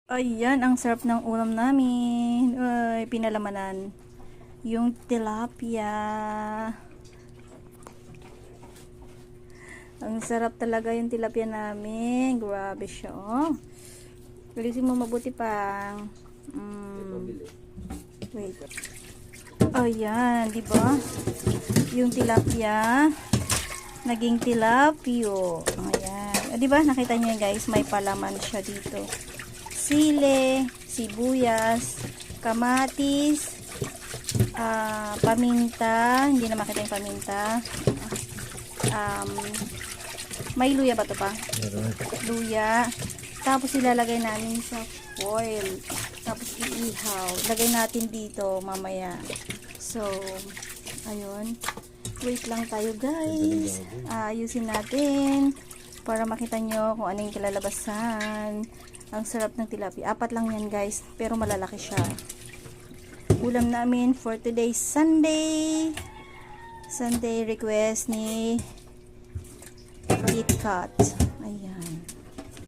Ayan, ang sarap ng ulam namin. Ay, pinalamanan. Yung tilapia. Ang sarap talaga yung tilapia namin. Grabe siya, oh. Bilisin mo mabuti pang. Wait. Ayan, di ba? Yung tilapia naging tilapio. Ayan. Di ba? Nakita niyo guys, may palaman siya dito. Sile, sibuyas, kamatis, paminta, hindi na makita yung paminta. May luya ba ito pa? Luya. Tapos ilalagay namin sa foil. Tapos iihaw. Lagay natin dito mamaya. So, ayun. Wait lang tayo guys. Ayusin natin para makita nyo kung ano yung kilalabasan. Ang sarap ng tilapia. 4 lang yan guys, pero malalaki siya. Ulam namin for today Sunday. Sunday request ni KitKat. Ayan.